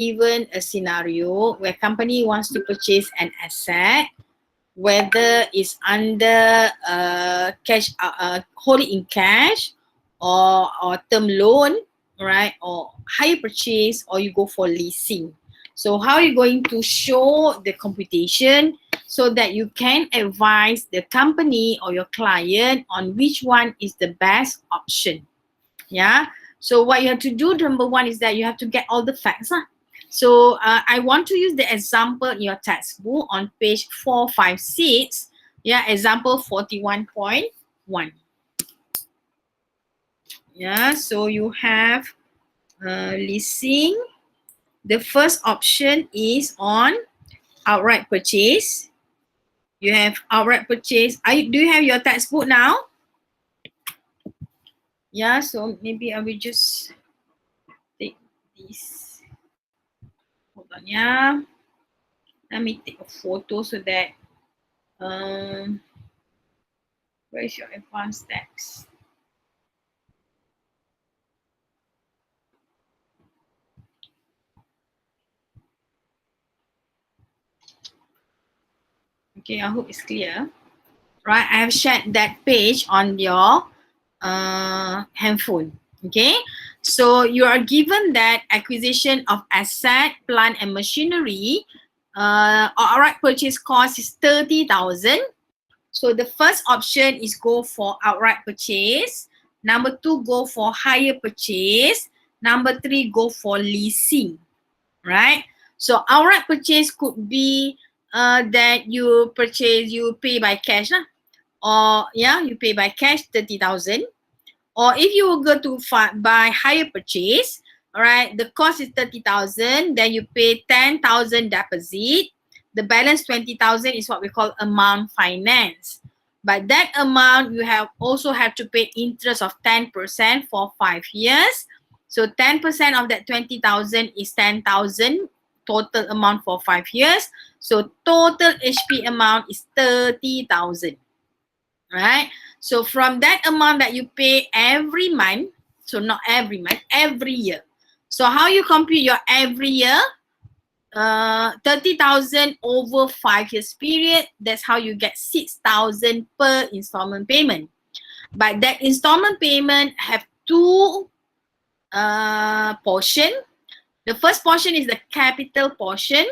given a scenario where company wants to purchase an asset, whether it's under cash, hold it in cash or term loan, right, or hire purchase, or you go for leasing. So how are you going to show the computation so that you can advise the company or your client on which one is the best option? Yeah. So what you have to do, number one, is that you have to get all the facts. So I want to use the example in your textbook on page 456. Yeah, example 41.1. Yeah, so you have leasing. The first option is on outright purchase. You have outright purchase. Do you have your textbook now? Yeah, so maybe I will just take this. Hold on, yeah. Let me take a photo so that where is your advanced text? Okay, I hope it's clear. Right, I have shared that page on your handphone. Okay, so you are given that acquisition of asset, plant and machinery, outright purchase cost is 30,000. So the first option is go for outright purchase. Number 2, go for hire purchase. Number 3, go for leasing. Right? So outright purchase could be that you pay by cash, or yeah, you pay by cash 30,000. Or if you will go to buy hire purchase, all right, the cost is 30,000, then you pay 10,000 deposit. The balance 20,000 is what we call amount finance. But that amount you also have to pay interest of 10% for 5 years. So 10% of that 20,000 is 10,000 total amount for 5 years. So total HP amount is 30,000. Right? So from that amount that you pay every month, so not every month, every year. So how you compute your every year? 30,000 over 5 years period. That's how you get 6,000 per installment payment. But that installment payment have two portion. The first portion is the capital portion.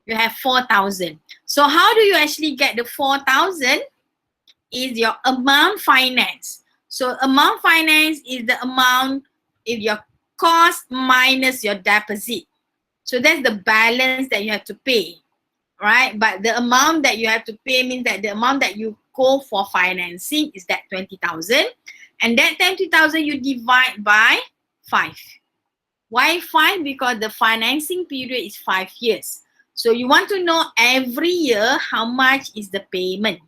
You have 4,000. So how do you actually get the 4,000? Is your amount finance. So amount finance is the amount if your cost minus your deposit. So that's the balance that you have to pay, right? But the amount that you have to pay means that the amount that you go for financing is that 20,000, and that 20,000 you divide by 5. Why 5? Because the financing period is 5 years. So you want to know every year how much is the payment.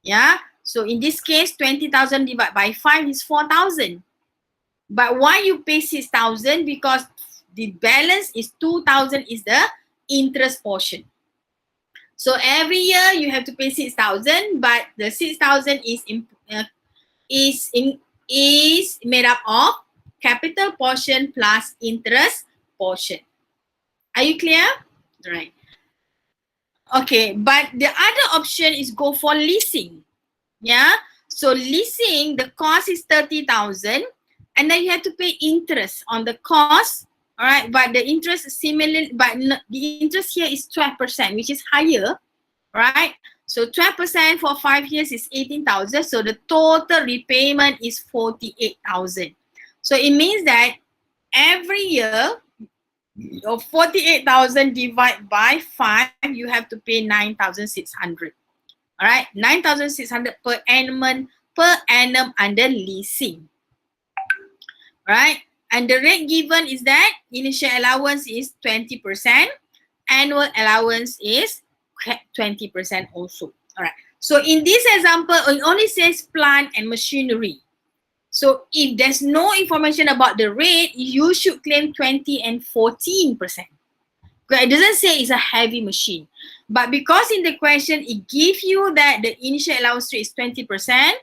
Yeah, so in this case, 20,000 divided by 5 is 4,000. But why you pay 6,000? Because the balance is 2,000 is the interest portion. So every year you have to pay 6,000, but the 6,000 is made up of capital portion plus interest portion. Are you clear? Right. Okay, but the other option is go for leasing. Yeah, so leasing, the cost is 30,000, and then you have to pay interest on the cost. All right, but the interest is similar, but the interest here is 12%, which is higher, right? So 12% for 5 years is 18,000. So the total repayment is 48,000. So it means that every year, of 48,000 divided by 5, you have to pay 9,600. All right, 9,600 per annum under leasing. All right, and the rate given is that initial allowance is 20%, annual allowance is 20% also. All right, so in this example, it only says plant and machinery. So if there's no information about the rate, you should claim 20 and 14%. It doesn't say it's a heavy machine. But because in the question, it gives you that the initial allowance rate is 20%,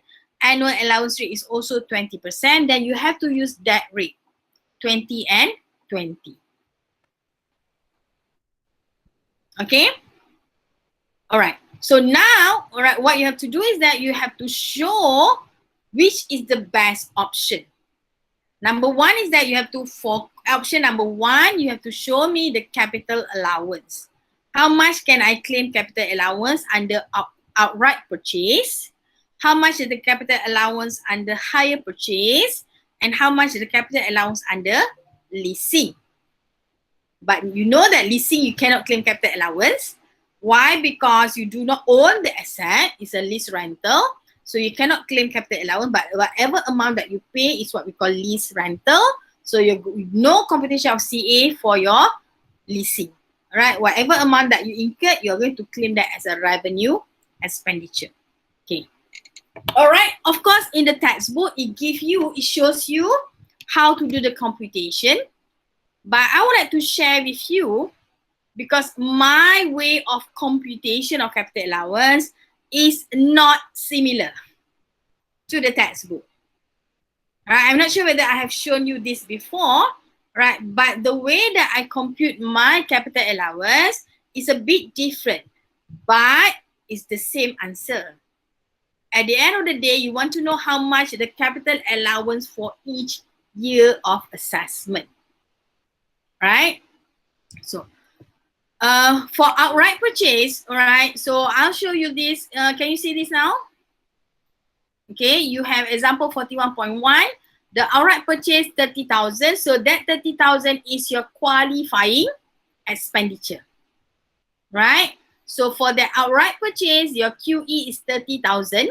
annual allowance rate is also 20%, then you have to use that rate, 20 and 20. Okay. All right. So now, all right, what you have to do is that you have to show which is the best option. Number one is that you have to, for option number one, you have to show me the capital allowance. How much can I claim capital allowance under outright purchase? How much is the capital allowance under hire purchase? And how much is the capital allowance under leasing? But you know that leasing, you cannot claim capital allowance. Why? Because you do not own the asset. It's a lease rental. So you cannot claim capital allowance, but whatever amount that you pay is what we call lease rental. So you no computation of CA for your leasing. All right, whatever amount that you incurred, you're going to claim that as a revenue expenditure. Okay. All right. Of course, in the textbook, it shows you how to do the computation. But I would like to share with you, because my way of computation of capital allowance is not similar to the textbook. Right? I'm not sure whether I have shown you this before, right? But the way that I compute my capital allowance is a bit different, but it's the same answer. At the end of the day, you want to know how much the capital allowance for each year of assessment, right? So, for outright purchase, all right, so I'll show you this. Can you see this now? Okay, you have example 41.1. The outright purchase 30,000. So that 30,000 is your qualifying expenditure, right? So for the outright purchase, your QE is 30,000.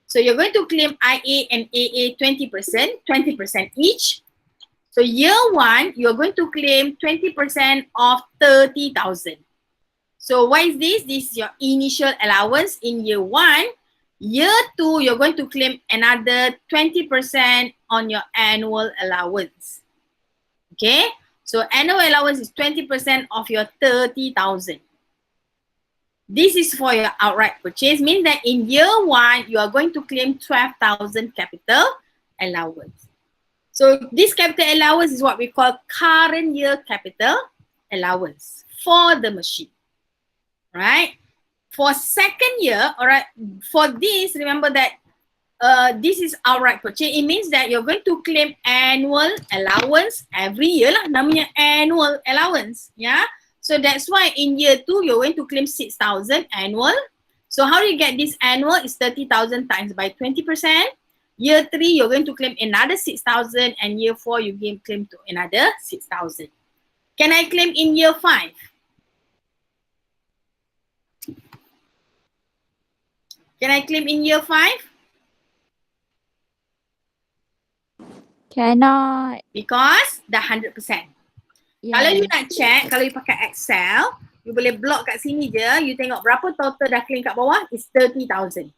So you're going to claim IA and AA 20%, 20% each. So year one, you're going to claim 20% of 30,000. So what is this? This is your initial allowance in year one. Year two, you're going to claim another 20% on your annual allowance. Okay? So annual allowance is 20% of your 30,000. This is for your outright purchase, means that in year one, you are going to claim 12,000 capital allowance. So this capital allowance is what we call current year capital allowance for the machine, right? For second year, all right, for this, remember that this is outright purchase. It means that you're going to claim annual allowance every year lah, namanya annual allowance, yeah? So that's why in year two, you're going to claim 6,000 annual. So how do you get this annual? It's 30,000 times by 20%. Year three, you're going to claim another 6,000, and year four, you claim to another 6,000. Can I claim in year five? Can I claim in year five? Cannot. Because dah 100%. Yeah. Kalau you nak check, kalau you pakai Excel, you boleh block kat sini je, you tengok berapa total dah claim kat bawah, is 30,000.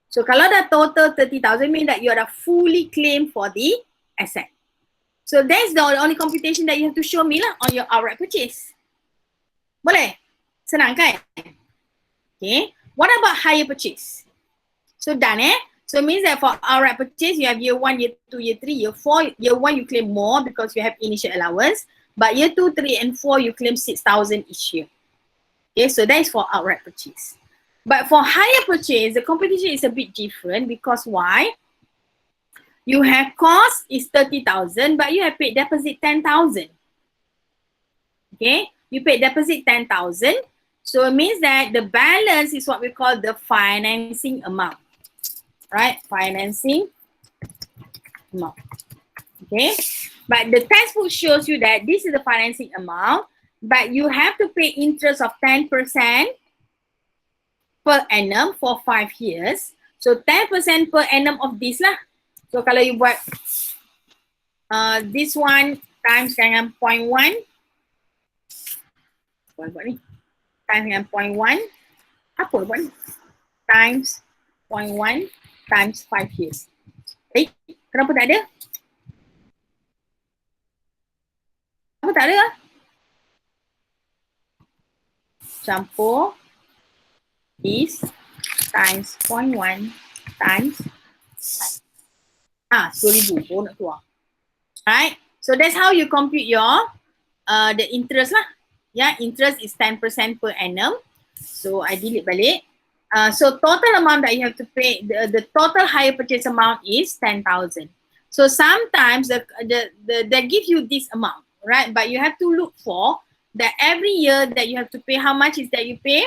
So kalau dah total 30,000, mean that you are fully claimed for the asset. So that's the only computation that you have to show me lah on your outright purchase. Boleh? Senang kan? Okay. What about hire purchase? So done So it means that for outright purchase, you have year 1, year 2, year 3, year 4. Year 1 you claim more because you have initial allowance. But year 2, 3 and 4 you claim 6,000 each year. Okay, so that is for outright purchase. But for hire purchase, the competition is a bit different because why? You have cost is 30,000, but you have paid deposit 10,000. Okay, you paid deposit 10,000. So it means that the balance is what we call the financing amount. Right, financing amount. Okay, but the textbook shows you that this is the financing amount, but you have to pay interest of 10% per annum for 5 years. So 10% per annum of this lah. So kalau you buat this one times dengan 0.1, buat ni, times dengan 0.1, apa buat ni? Times 0.1 times 5 years. Kenapa tak ada? Apa tak ada? Campur is times 0.1 times 10,000. Oh, nak keluar. Right? So that's how you compute your the interest lah. Yeah, interest is 10% per annum. So I delete balik. So total amount that you have to pay, the total hire purchase amount is 10,000. So sometimes they give you this amount, right? But you have to look for that every year that you have to pay. How much is that you pay?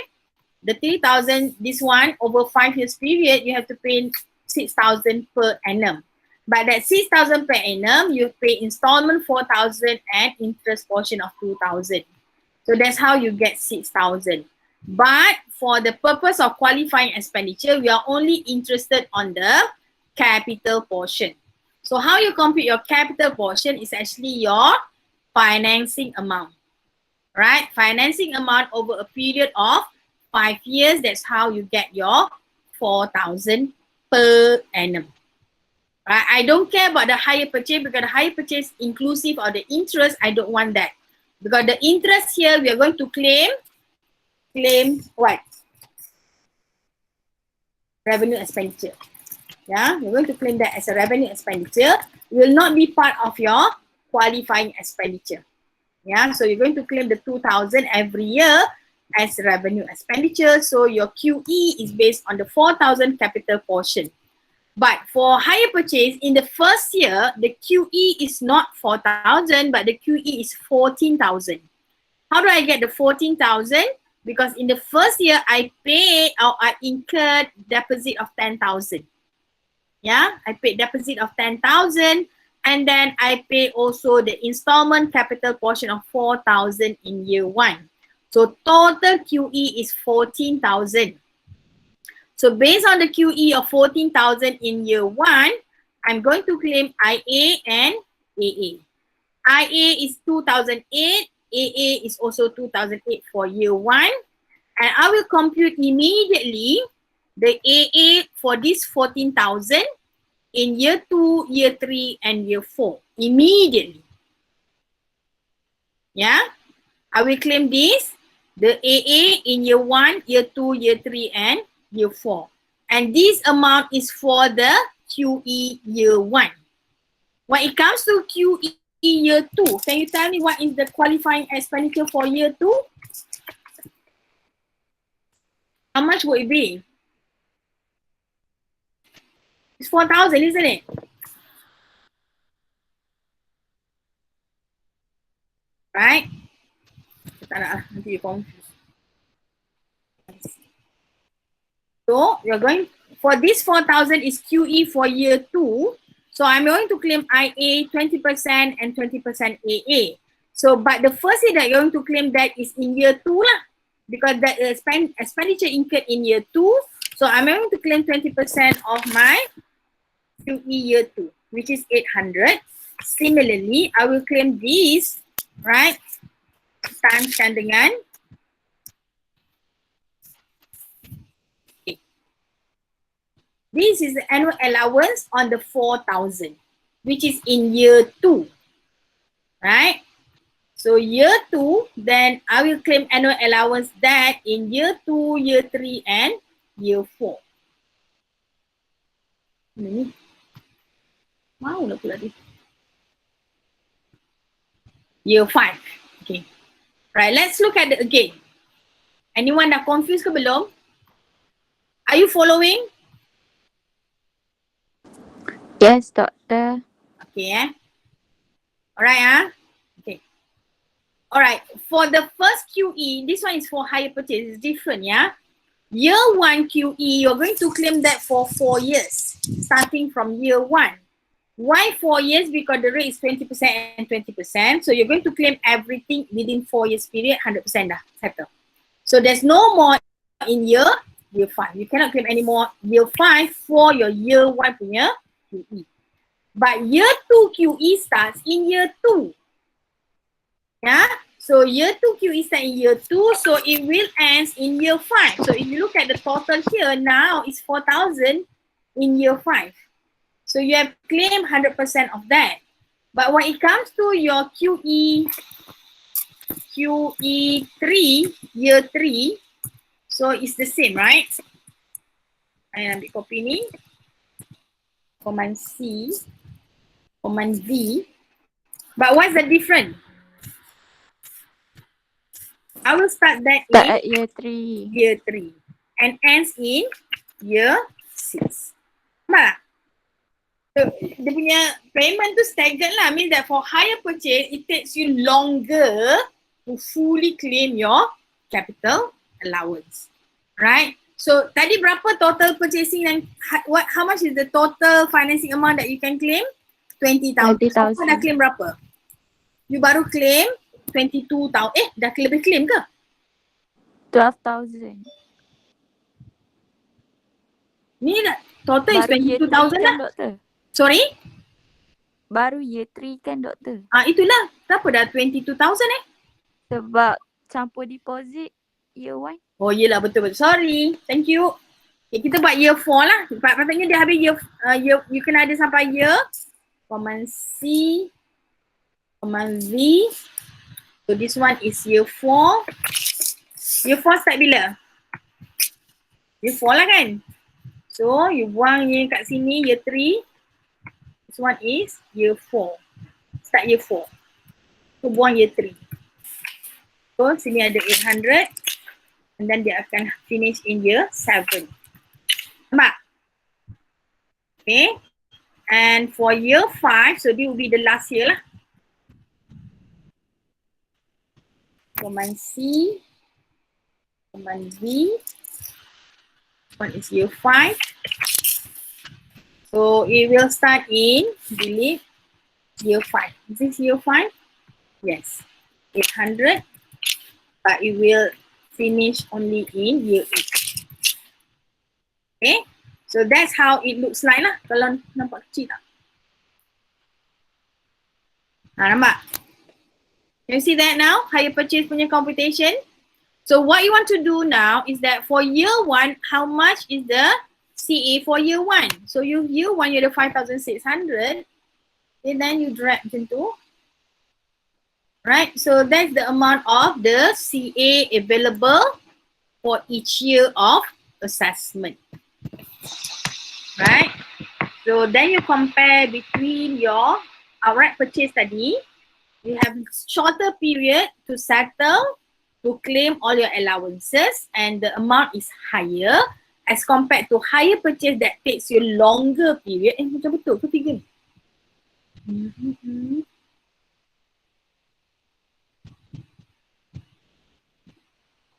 The 3,000, this one over 5 years period, you have to pay 6,000 per annum. But that 6,000 per annum, you pay installment 4,000 and interest portion of 2,000. So that's how you get 6,000. But for the purpose of qualifying expenditure, we are only interested on the capital portion. So how you compute your capital portion is actually your financing amount, right? Financing amount over a period of 5 years. That's how you get your 4,000 per annum. Right? I don't care about the hire purchase because the hire purchase inclusive of the interest. I don't want that. Because the interest here, we are going to claim what? Revenue expenditure. Yeah, we're going to claim that as a revenue expenditure. It will not be part of your qualifying expenditure. Yeah, so you're going to claim the 2,000 every year as revenue expenditure. So your QE is based on the 4,000 capital portion. But for hire purchase, in the first year, the QE is not 4,000, but the QE is 14,000. How do I get the 14,000? Because in the first year, I pay or I incurred deposit of 10,000. Yeah, I paid deposit of 10,000 and then I pay also the installment capital portion of 4,000 in year 1. So total QE is 14,000. So based on the QE of 14,000 in year 1, I'm going to claim IA and AA. IA is 2008, AA is also 2008 for year 1. And I will compute immediately the AA for this 14,000 in year 2, year 3, and year 4. Immediately. Yeah. I will claim this, the AA in year 1, year 2, year 3, and year 4. And this amount is for the QE year 1. When it comes to QE year 2, can you tell me what is the qualifying expenditure for year 2? How much will it be? It's 4,000, isn't it? Right? Tak nak lah, nanti you confuse. So you're going, for this 4,000 is QE for year 2. So I'm going to claim IA 20% and 20% AA. So, but the first year that you're going to claim that is in year 2 lah. Because that expenditure incurred in year 2. So I'm going to claim 20% of my QE year 2, which is 800. Similarly, I will claim this, right? Times dengan this is the annual allowance on the 4,000, which is in year 2, right? So year 2, then I will claim annual allowance that in year 2, year 3, and year 4. Mau nak pula dia. Year 5. Okay. Right, let's look at it again. Anyone dah confused ke belum? Are you following? Yes, doctor. Okay, Alright, Okay. Alright, for the first QE, this one is for hire purchase, it's different, yeah? Year 1 QE, you're going to claim that for 4 years, starting from year 1. Why 4 years? Because the rate is 20% and 20%. So you're going to claim everything within 4 years period, 100% dah settle. So there's no more in year 5. You cannot claim any more year 5 for your year 1 punya QE. But year 2 QE starts in year 2. Yeah. So year 2 QE starts in year 2. So it will end in year 5. So if you look at the total here, now it's 4,000 in year 5. So you have claimed 100% of that. But when it comes to your QE3, year 3, so it's the same, right? I ambil copy ni. Command C, Command V. But what's the difference? I will start that Start in at year 3. year 3 and ends in year 6. Nampak tak? So, dia punya payment tu staggered lah. Means that for higher purchase, it takes you longer to fully claim your capital allowance. Right? So, tadi berapa total purchasing and how much is the total financing amount that you can claim? 20,000. So, kau dah 20,000. claim berapa? You baru claim 22,000. Dah lebih claim ke? 12,000. Ni dah total is Baru year 3 22,000 kan lah. doktor? Sorry? Baru year 3 kan doktor? Itulah. Kenapa dah 22,000 Sebab campur deposit year 1. Oh yelah betul-betul. Sorry. Thank you. Okay, kita buat year 4 lah. Patutnya dia habis year, you kena ada sampai year command C, command V. So this one is year 4. Year 4 start bila? Year 4 lah kan? So you buang yang kat sini year 3. This one is year 4. Start year 4. So buang year 3. So sini ada 800 and then dia akan finish in year 7. Nampak? Okay. And for year 5, so this will be the last year lah. Command C, command V. One is year 5. So it will start in, delete, year 5. Is this year 5? Yes. 800. But it will finish only in year 8. Okay. So that's how it looks like lah. Kalau nampak kecil tak? Nampak? Can you see that now? Higher purchase punya computation. So what you want to do now is that for year 1, how much is the CA for year 1? So you year 1 you ada 5,600 and then you drag into, right? So that's the amount of the CA available for each year of assessment. Right? So then you compare between your outright purchase tadi, you have shorter period to settle, to claim all your allowances, and the amount is higher as compared to higher purchase that takes you longer period. Macam betul ke figure ni?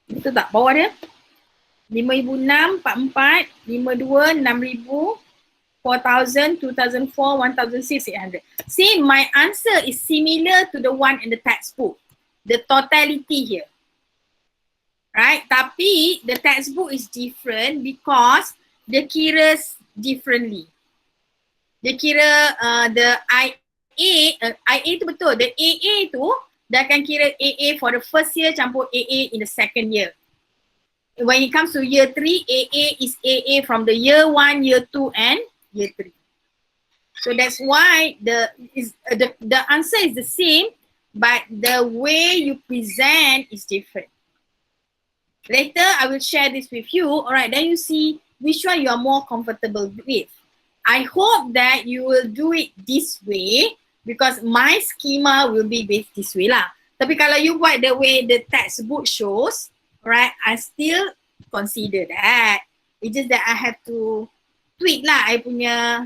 Betul tak bawah dia? 5,006, 44, 52, 6,000, 4,000, 2,004, 1,600. See, my answer is similar to the one in the textbook. The totality here. Right? Tapi the textbook is different because dia kira differently. Dia kira the IA tu betul. The AA tu dia akan kira AA for the first year campur AA in the second year. When it comes to year 3, AA is AA from the year 1, year 2 and year 3. So that's why the answer is the same, but the way you present is different. Later, I will share this with you. All right, then you see which one you are more comfortable with. I hope that you will do it this way because my schema will be based this way lah. Tapi kalau you buat the way the textbook shows, right, I still consider that. It's just that I have to tweak lah I punya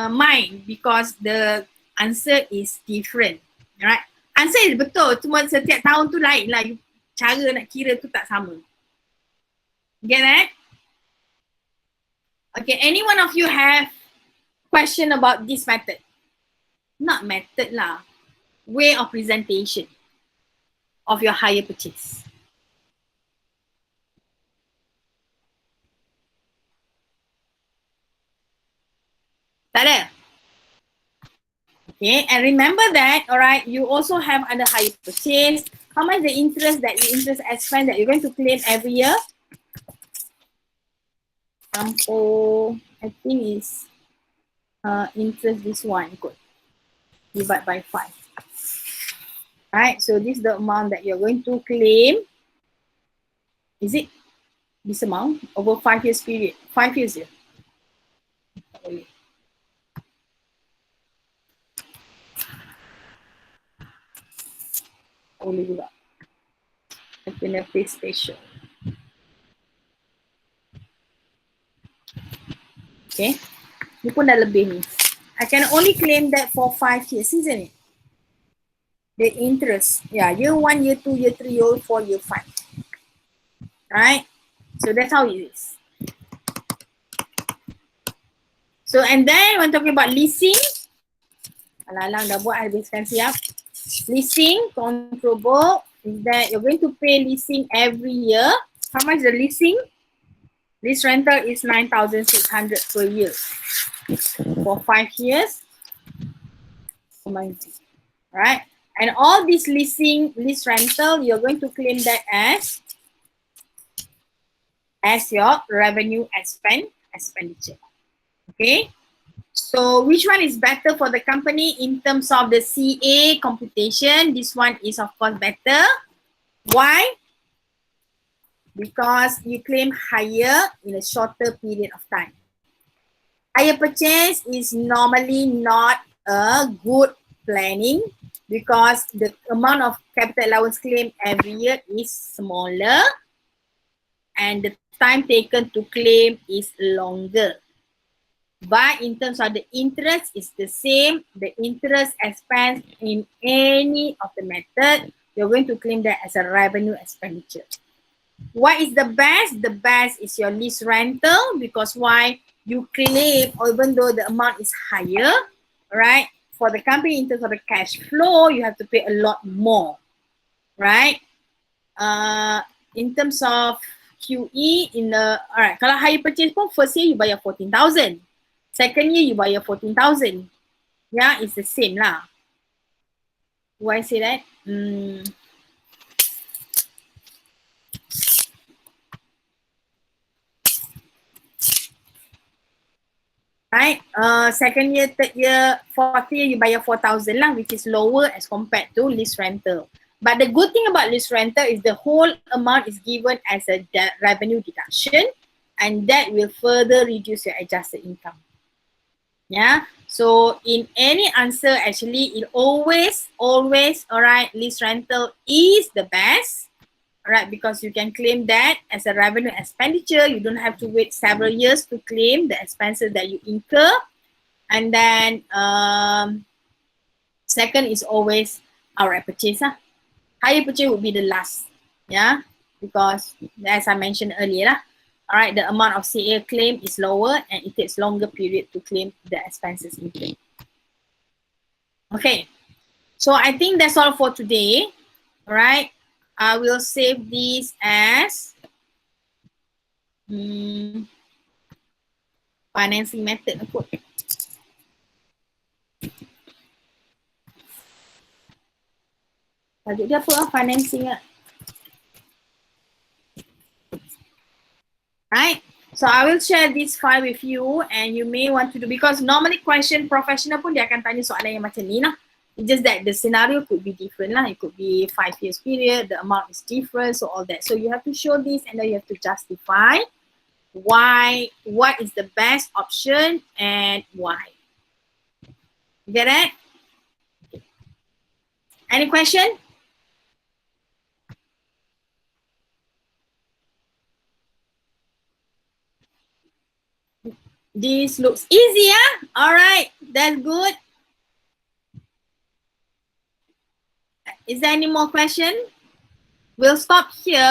mind because the answer is different. Right? Answer is betul, cuma setiap tahun tu lain lah. Cara nak kira tu tak sama. Get that? Okay, any one of you have question about this method? Not method lah. Way of presentation of your higher purchase. Tak ada? Okay, and remember that, all right, you also have under higher purchase. How much the interest that you interest expense that you're going to claim every year? I think is interest this one, good. Divide by 5. Right, so this is the amount that you're going to claim. Is it this amount over 5 years period? 5 years ya? Tak boleh. Boleh juga. benefit special. Okay. Ni pun dah lebih ni. I can only claim that for 5 years, isn't it? The interest. Yeah, year 1, year 2, year 3, year 4, year 5. Right? So that's how it is. So and then when talking about leasing, alang-alang dah buat, habiskan siap. Leasing, controllable is that you're going to pay leasing every year. How much the leasing? Lease rental is 9,600 per year. For 5 years. Right? And all this leasing, lease rental, you're going to claim that as your revenue expenditure. Okay? So which one is better for the company in terms of the CA computation? This one is of course better. Why? Because you claim higher in a shorter period of time. Higher purchase is normally not a good planning because the amount of capital allowance claim every year is smaller and the time taken to claim is longer. But in terms of the interest, it's the same. The interest expense in any of the method, you're going to claim that as a revenue expenditure. What is the best? The best is your lease rental because why? You claim, even though the amount is higher, right? For the company, in terms of the cash flow, you have to pay a lot more, right? In terms of QE, alright, kalau higher purchase pun, first year you bayar 14,000. Second year you bayar 14,000. Yeah, it's the same lah. Why I say that? Right, second year, third year, fourth year you bayar 4,000 lah, which is lower as compared to lease rental. But the good thing about lease rental is the whole amount is given as a revenue deduction and that will further reduce your adjusted income. Yeah, so in any answer actually it always, alright, lease rental is the best. Right, because you can claim that as a revenue expenditure. You don't have to wait several years to claim the expenses that you incur. And then second is always our purchase. Higher purchase would be the last. Yeah, because as I mentioned earlier, all right, the amount of CA claim is lower and it takes longer period to claim the expenses incurred. Okay, so I think that's all for today. All right. I will save this as financing method. Tajuk dia apa? Financing. Right. So I will share this file with you and you may want to do, because normally question professional pun dia akan tanya soalan yang macam ni lah. It's just that the scenario could be different lah. It could be 5 years period, the amount is different, so all that. So you have to show this and then you have to justify why, what is the best option and why. Get it? Any question? This looks easy, huh? All right, that's good. Is there any more question? We'll stop here.